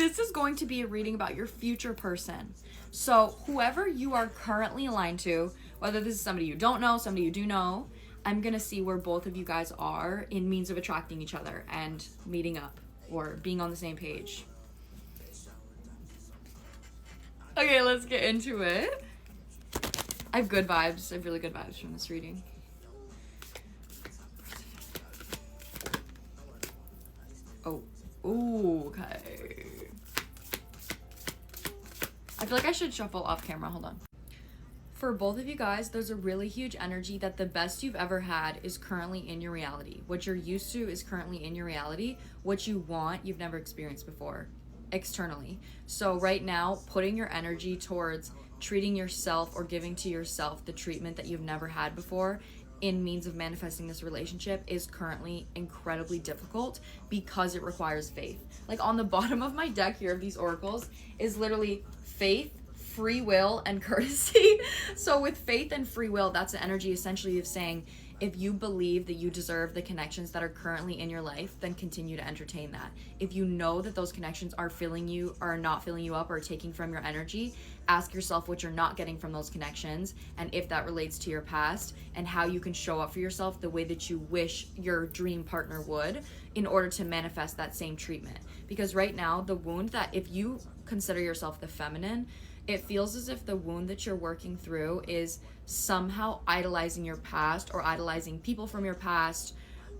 this is going to be a reading about your future person. So whoever you are currently aligned to, whether this is somebody you don't know, somebody you do know, I'm going to see where both of you guys are in means of attracting each other and meeting up or being on the same page. Okay, let's get into it. I have good vibes. I have really good vibes from this reading. Oh, ooh, okay. I feel like I should shuffle off camera. Hold on. For both of you guys, there's a really huge energy that the best you've ever had is currently in your reality. What you're used to is currently in your reality. What you want, you've never experienced before, externally. So right now, putting your energy towards treating yourself or giving to yourself the treatment that you've never had before in means of manifesting this relationship is currently incredibly difficult because it requires faith. Like on the bottom of my deck here of these oracles is literally faith, free will, and courtesy. So with faith and free will, that's the energy essentially of saying, if you believe that you deserve the connections that are currently in your life, then continue to entertain that. If you know that those connections are filling you or not filling you up or taking from your energy, ask yourself what you're not getting from those connections and if that relates to your past and how you can show up for yourself the way that you wish your dream partner would in order to manifest that same treatment. Because right now, the wound that if you consider yourself the feminine, it feels as if the wound that you're working through is somehow idolizing your past or idolizing people from your past.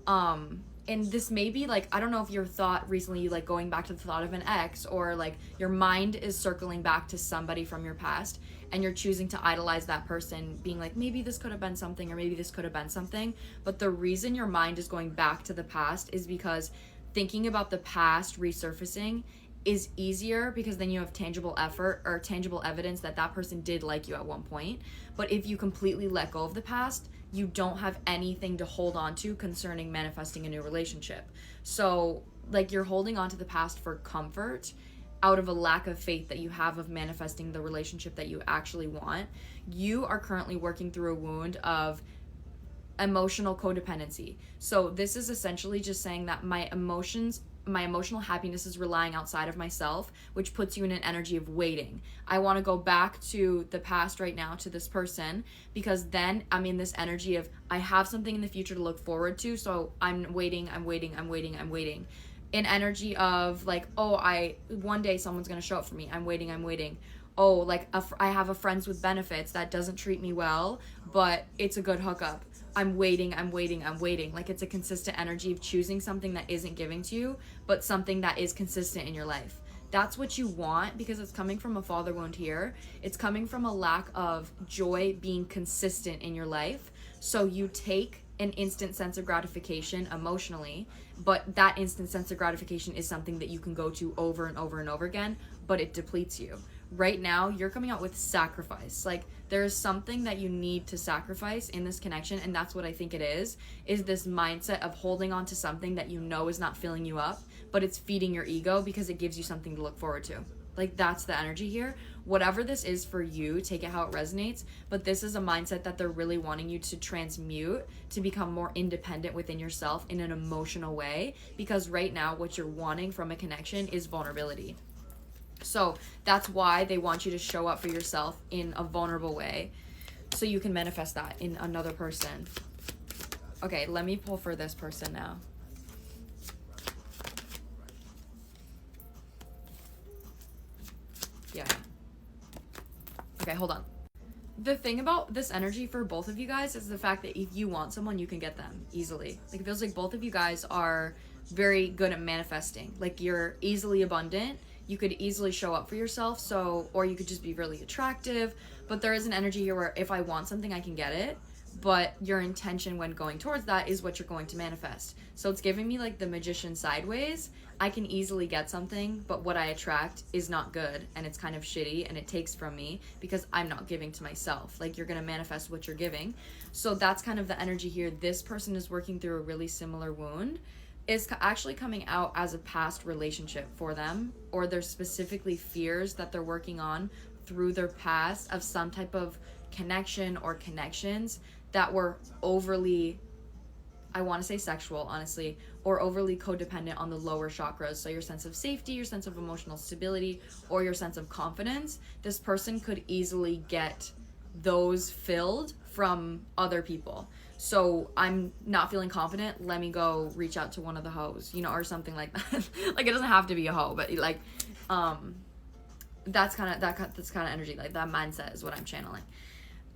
And this may be like, I don't know if your thought recently, like going back to the thought of an ex, or like your mind is circling back to somebody from your past and you're choosing to idolize that person, being like, maybe this could have been something or maybe this could have been something. But the reason your mind is going back to the past is because thinking about the past resurfacing is easier because then you have tangible effort or tangible evidence that that person did like you at one point. But if you completely let go of the past, you don't have anything to hold on to concerning manifesting a new relationship. So like you're holding on to the past for comfort out of a lack of faith that you have of manifesting the relationship that you actually want. You are currently working through a wound of emotional codependency. So this is essentially just saying that my emotional happiness is relying outside of myself, which puts you in an energy of waiting. I want to go back to the past right now, to this person, because then I'm in this energy of I have something in the future to look forward to, so I'm waiting. An energy of like, oh, one day someone's going to show up for me. I'm waiting. Oh, like I have a friends with benefits that doesn't treat me well, but it's a good hookup. I'm waiting. Like it's a consistent energy of choosing something that isn't giving to you, but something that is consistent in your life. That's what you want because it's coming from a father wound here. It's coming from a lack of joy being consistent in your life. So you take an instant sense of gratification emotionally, but that instant sense of gratification is something that you can go to over and over and over again, but it depletes you. Right now, you're coming out with sacrifice. Like, there's something that you need to sacrifice in this connection, and that's what I think it is this mindset of holding on to something that you know is not filling you up, but it's feeding your ego because it gives you something to look forward to. Like, that's the energy here. Whatever this is for you, take it how it resonates, but this is a mindset that they're really wanting you to transmute to become more independent within yourself in an emotional way, because right now, what you're wanting from a connection is vulnerability. So that's why they want you to show up for yourself in a vulnerable way so you can manifest that in another person. Okay, let me pull for this person now. Yeah. Okay, hold on. The thing about this energy for both of you guys is the fact that if you want someone, you can get them easily. Like, it feels like both of you guys are very good at manifesting. Like, you're easily abundant. You could easily show up for yourself, or you could just be really attractive, but there is an energy here where if I want something, I can get it, but your intention when going towards that is what you're going to manifest. So it's giving me like the magician sideways. I can easily get something, but what I attract is not good, and it's kind of shitty, and it takes from me because I'm not giving to myself. Like, you're going to manifest what you're giving. So that's kind of the energy here. This person is working through a really similar wound, is actually coming out as a past relationship for them, or there's specifically fears that they're working on through their past of some type of connection or connections that were overly I want to say sexual, honestly, or overly codependent on the lower chakras. So your sense of safety, your sense of emotional stability, or your sense of confidence. This person could easily get those filled from other people. So I'm not feeling confident, let me go reach out to one of the hoes, you know, or something like that. Like, it doesn't have to be a hoe, but like, that's kind of energy, like that mindset is what I'm channeling.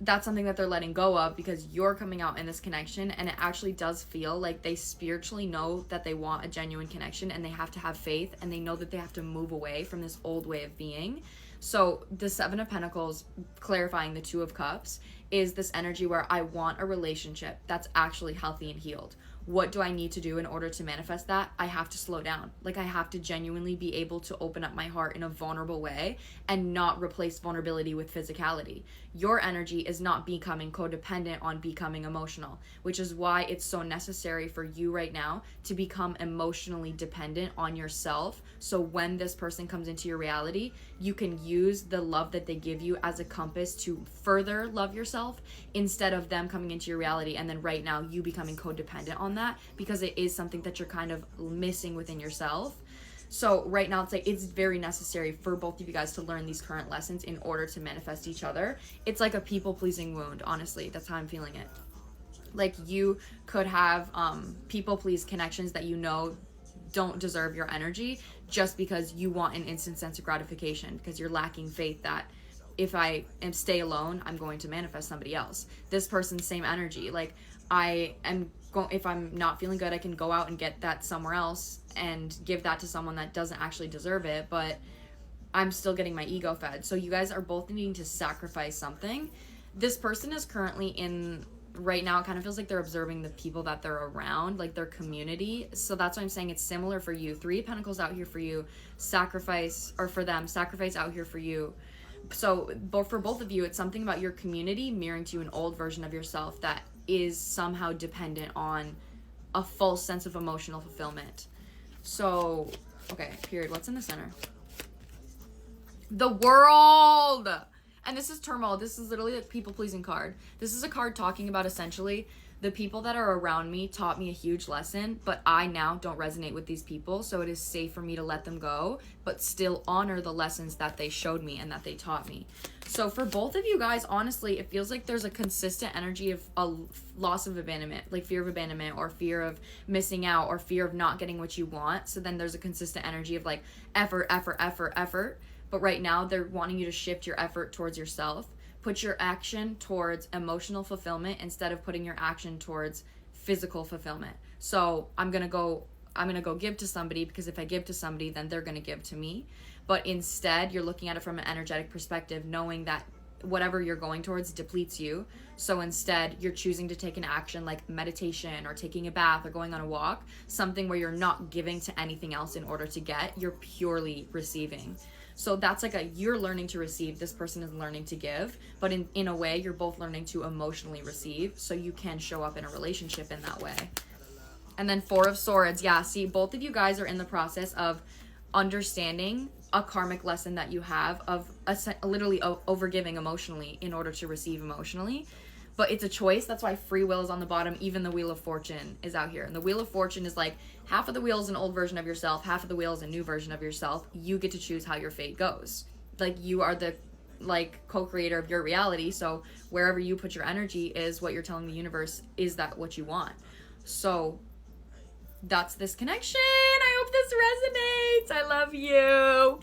That's something that they're letting go of because you're coming out in this connection, and it actually does feel like they spiritually know that they want a genuine connection, and they have to have faith, and they know that they have to move away from this old way of being. So the Seven of Pentacles, clarifying the Two of Cups, is this energy where I want a relationship that's actually healthy and healed. What do I need to do in order to manifest that? I have to slow down. Like, I have to genuinely be able to open up my heart in a vulnerable way and not replace vulnerability with physicality. Your energy is not becoming codependent on becoming emotional, which is why it's so necessary for you right now to become emotionally dependent on yourself. So when this person comes into your reality, you can use the love that they give you as a compass to further love yourself instead of them coming into your reality and then right now you becoming codependent on that, because it is something that you're kind of missing within yourself. So right now, it's very necessary for both of you guys to learn these current lessons in order to manifest each other. It's like a people-pleasing wound, honestly. That's how I'm feeling it. Like, you could have people-please connections that you know don't deserve your energy just because you want an instant sense of gratification, because you're lacking faith that if I stay alone, I'm going to manifest somebody else. This person's same energy. Like, if I'm not feeling good, I can go out and get that somewhere else and give that to someone that doesn't actually deserve it, but I'm still getting my ego fed. So you guys are both needing to sacrifice something. This person is currently right now, it kind of feels like they're observing the people that they're around, like their community. So that's why I'm saying it's similar for you. Three of Pentacles out here for you, sacrifice out here for you. So for both of you, it's something about your community mirroring to you an old version of yourself that is somehow dependent on a false sense of emotional fulfillment. So, okay, period. What's in the center? The World! And this is turmoil. This is literally a people-pleasing card. This is a card talking about essentially the people that are around me taught me a huge lesson, but I now don't resonate with these people, so it is safe for me to let them go, but still honor the lessons that they showed me and that they taught me. So for both of you guys, honestly, it feels like there's a consistent energy of a loss of abandonment, like fear of abandonment or fear of missing out or fear of not getting what you want. So then there's a consistent energy of like effort. But right now they're wanting you to shift your effort towards yourself. Put your action towards emotional fulfillment instead of putting your action towards physical fulfillment. So I'm gonna go give to somebody, because if I give to somebody, then they're gonna give to me. But instead, you're looking at it from an energetic perspective, knowing that whatever you're going towards depletes you. So instead, you're choosing to take an action like meditation or taking a bath or going on a walk, something where you're not giving to anything else in order to get, you're purely receiving. So that's like you're learning to receive, this person is learning to give, but in a way, you're both learning to emotionally receive, so you can show up in a relationship in that way. And then Four of Swords, yeah, see, both of you guys are in the process of understanding a karmic lesson that you have of literally overgiving emotionally in order to receive emotionally. But it's a choice. That's why free will is on the bottom. Even the Wheel of Fortune is out here. And the Wheel of Fortune is like half of the wheel is an old version of yourself, half of the wheel is a new version of yourself. You get to choose how your fate goes. Like, you are the co-creator of your reality. So wherever you put your energy is what you're telling the universe is that what you want. So that's this connection. I hope this resonates. I love you.